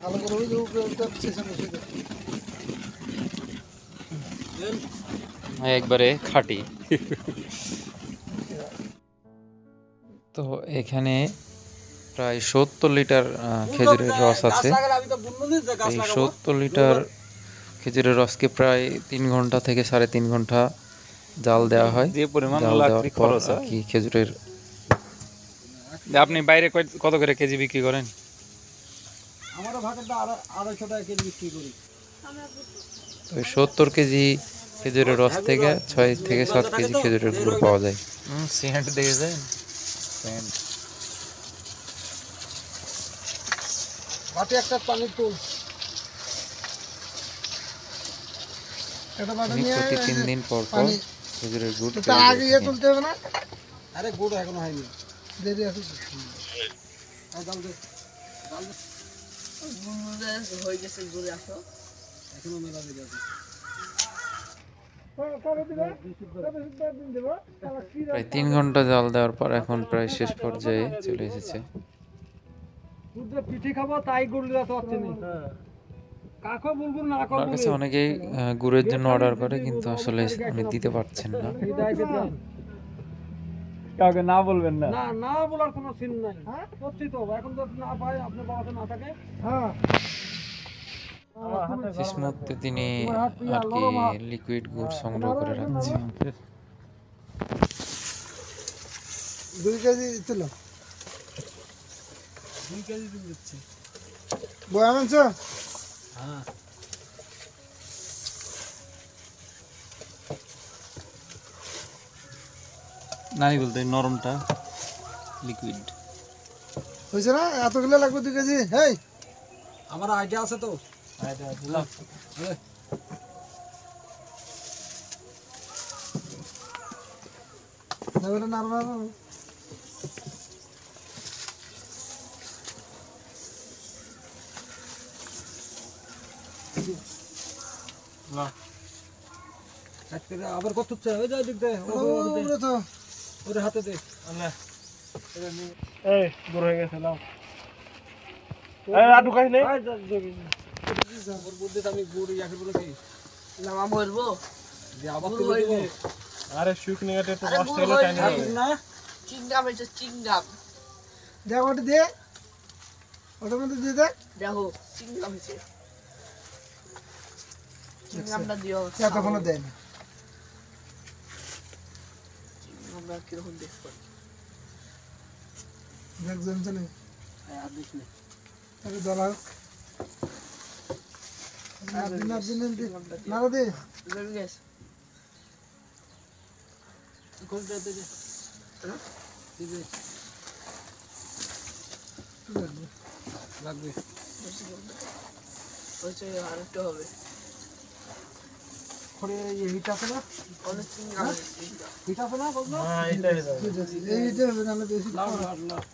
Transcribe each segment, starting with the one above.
ভালো করে ওই যে উপরে সেশন বসে একবারে খাঁটি। তো এখানে প্রায় 70 লিটার খেজুরের রস আছে। এই 70 লিটার খেজুরের রসকে প্রায় 3 ঘন্টা থেকে 3.5 ঘন্টা জাল দেওয়া হয়। যে পরিমাণ জাল দেওয়ার লাকড়ি পর খরচ আর কি খেজুরের আপনি বাইরে কত করে কেজি বিক্রি করেন? আমারও ভাগেরটা 250 টাকা কেজি বিক্রি করি। তো 70 কেজি খেজুরের রস থেকে 6 থেকে 7 কেজি খেজুরের গুড় পাওয়া যায়। সেন্ট দিয়ে যায় সেন্ট। হাতে একটা পানির তুল এটা বাটা নিয়ে প্রতি 3 দিন পর পর পানি খেজুরের গুড় তার আগে ইয়ে তুলতে হবে না? আরে গুড় এখনো হয়নি, দেরি আছে। জাল দে, জাল দে। গুড় হয়ে গেছে, গুড় আসো এখনো মেলা হয়ে গেছে। প্রায় 3 ঘন্টা জাল দেওয়ার পর এখন প্রায় শেষ পর্যায়ে চলে এসেছে। পিঠে খাবো তাই গুড় দিতে পারছি না। কাকো বুলবুল না কাকো আমার কাছে অনেকেই গুড়ের জন্য অর্ডার করে, কিন্তু আসলে উনি দিতে পারছেন না। কাউকে না বলবেন না। না না বলার কোনো সিন নাই। হ্যাঁ করছি তো, এখন তো না পাই, আপনার বাবাতে না থাকে। হ্যাঁ শেষ মুহূর্তে তিনি আর কি লিকুইড গুড় সংগ্রহ করে রাখছেন। 2 কেজি ছিল, 2 কেজি দিন দিচ্ছি। বয়া মাংস? হ্যাঁ নাই বলতে নরমটা লিকুইড হয়েছে না? এতগুলো লাগবে 2 কেজি। হেই আমার আইডিয়া আছে তো। আইডিয়া দিলাম। এবারে নাড়া নাড়া। না আবার কত চাই? ওই যা দিক দে, ওরে তো ওরে হাতে দে। আল্লাহ এই গুড় হয়ে গেছে নাও। এই আর ঢুকাই নেই। ওর বুদ্ধি আমি গুড় ইয়াকে বলেছি না মা বলবো যে আবার গুড় তুলে হয়ে দেব। গেছে। আরে শুকনো এটা একটু আরে রস গুড় হলো হয়ে টাইম গেছে। হবে না চিংগাম এটা চিংগাম। দেখ ওটা দে, ওটার মধ্যে দিয়ে দে। দেখো চিংগাম হয়েছে। চিংগামটা দিও। এতক্ষণও দেয় না। চিংগামটা কিরকম দেখো? দেখ জমছে না। হ্যাঁ আর দেখ না। আরে দলা নাড়া দে। জমে গেছে। কোনটা দে দে। দিবে লাগবে। হয়েছে আর একটু হবে। খড়ে হিট আছে না? অনেক চিংগাম হয়েছে। হিট আছে না বললো? হ্যাঁ এটাই দাও। এইটা হবে না, বেশি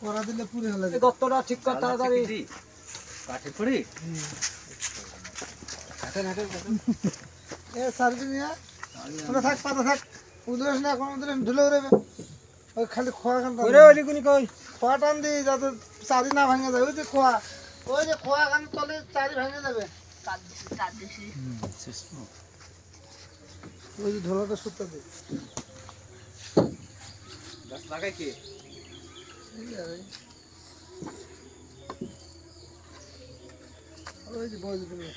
করা দিলে পুরো হলে এই গর্তটা ঠিক কর তাড়াতাড়ি। কাঠে পড়ি এ সার্ভিস নিয়ে ওটা থাক, পাতা থাক। উদরেস না, এখন উদরেস ঢুলে উড়বে। ওই খালি খোয়া খান ওরে ওলি কোনি কই খোয়া টান দি যাতে চারি না ভাঙে যায়। ওই যে খোয়া, ওই যে খোয়া খান তলে চারি ভাঙে যাবে। কাট দিছি। ওই যে ঢোলাটা সুতা দে। গাছ লাগাই কি ওই যে বজ দিলে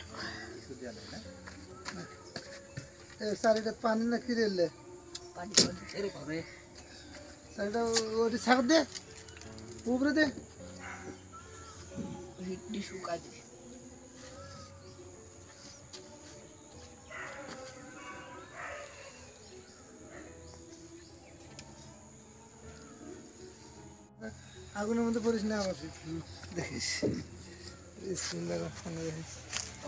এ চারিটা পানি না কি রেলে পানি পানি এর করে। চারিটা ওটি ছাড় দে, উপরে দে। হিটটি শুকা দি। আগুনের মধ্যে পড়িস না আবার দেখিস।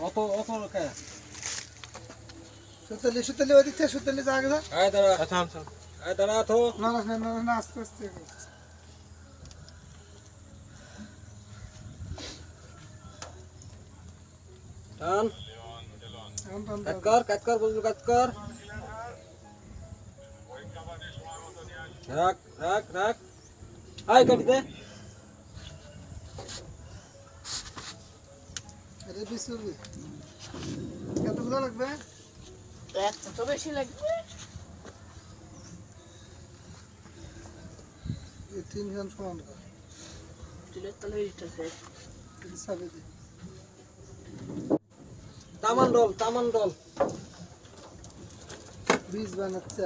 অত অত কে সুতলি সুতলি ওই দিক থেকে সুতলি যা আগে যা। আয় দাঁড়া। আচ্ছা আচ্ছা আয় দাঁড়া তো। না না না না আস্তে আস্তে টান এখন টান কাট কর বলবো কাট কর। রাখ রাখ রাখ আয় কাটি দে। এটা 20 করবি কতগুলো লাগবে একটা তো বেশি লাগবে। এই 3 জন সমান কর তুলে তলে দিতেছে। এটা সাবে দে তামান ডল 20 বানাচ্ছে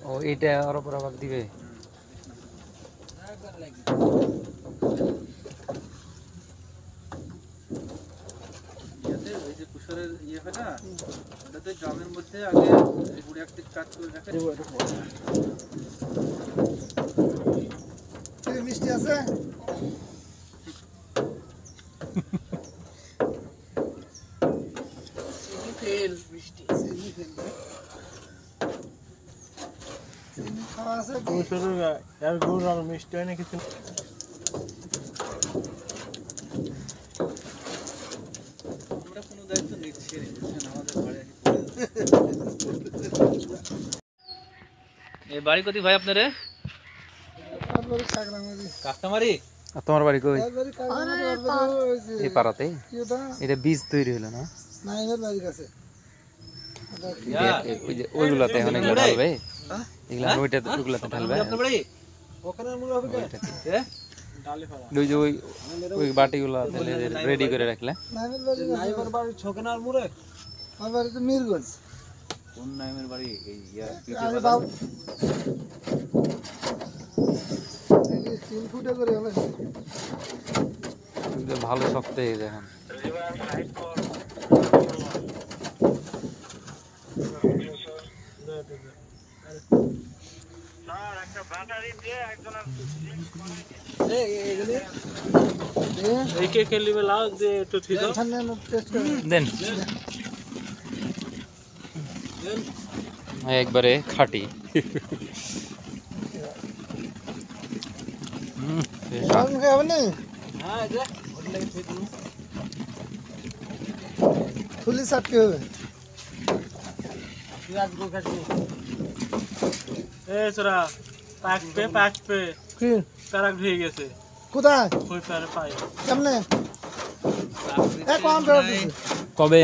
ও এটা ওর উপর আবার দিবে ওই যে কুশলের ইয়ে হয় না ওটাতে ড্রামের মধ্যে আগে গুড়ি একটা কাজ করে রাখে এই মিষ্টি আছে চিনি ফেল বৃষ্টি। চিনি ফেলবে চিনি খাওয়া আছে কি শুরু আর গুড় আর মিষ্টি হয় না কিছু আমরা কোনো দায়িত্ব নিচ্ছি না আমাদের বাড়ি এই বাড়ি কোথায় ভাই আপনারে তারপরে কাকড়ামারি কাস্টমারি আর তোমার বাড়ি কই তারপরে কাকড়ামারি তারপরে হইছে এই পাড়াতে কি ওটা এটা বীজ তৈরি হলো না নাইমের বাড়ির কাছে ওই যে ওইগুলাতে এখন এগুলো ঢালবে এগুলা ওইটাতে ওইগুলাতে ঢালবে আপনার বাড়ি ওখানে মূল হবে হ্যাঁ ডালে ফেলা ওই যে ওই ওই বাটিগুলো রেডি করে রাখলে নাইমের বাড়ির কাছে নাইবার বাড়ি ছকেনার মুরে আমার বাড়ি তো মিরগঞ্জ কোন নামের বাড়ি এই আরে বাবু এই 3 ফুটে করে হলো ভালো শক্ত হয়ে যায় এখন এই কে লিবে লাও যে একটু ঠিক এখানে টেস্ট করে দেন একবারে খাঁটি গরম খাবে না হ্যাঁ যে ওটা লাগে ঠিক ফুলি চাটকে হবে পেঁয়াজ গো কাটবো এ সরা পাক পে কি তারাক হয়ে গেছে কোথায় কই পারে পাই কেমনে এ কোন ধরে দিছে কবে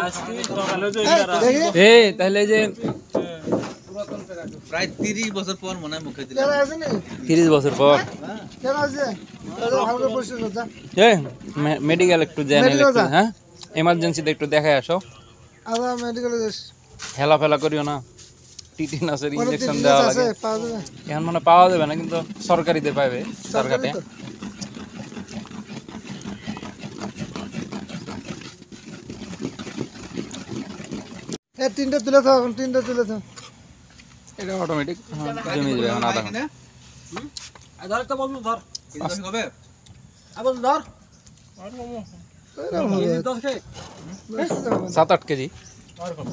আজকে সকালে যে দেখি এ তাহলে যে প্রায় 30 বছর পর মনে হয় মুখে দিলে কেন আছে নি 30 বছর পর কেন আছে ভালো করে বসে যা এ মেডিকেল একটু জেনে Medical যা। হ্যাঁ এমার্জেন্সিতে একটু দেখায় আসো আবার মেডিকেলে যাস হেলা ফেলা করিও না টিটিনাসের কোন ইনজেকশন দিন দেওয়া আছে লাগে পাওয়া যাবে এখন মানে পাওয়া যাবে না কিন্তু সরকারিতে পাবে সরকারে সরকারি তো। এ 3টা তুলে থাও এখন 3টা তুলে থাও এটা অটোমেটিক জমে যাবে এখন আধা ঘন্টা ধর তো বলবো ধর হবে আবার ধর এরকম হবে। 10 কে 7-8 কেজি আর কম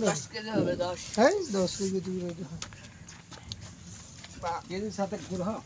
10 কেজি হবে 10। হ্যাঁ 10 কেজি তুলে কেজির সাথে গুড় হ্যাঁ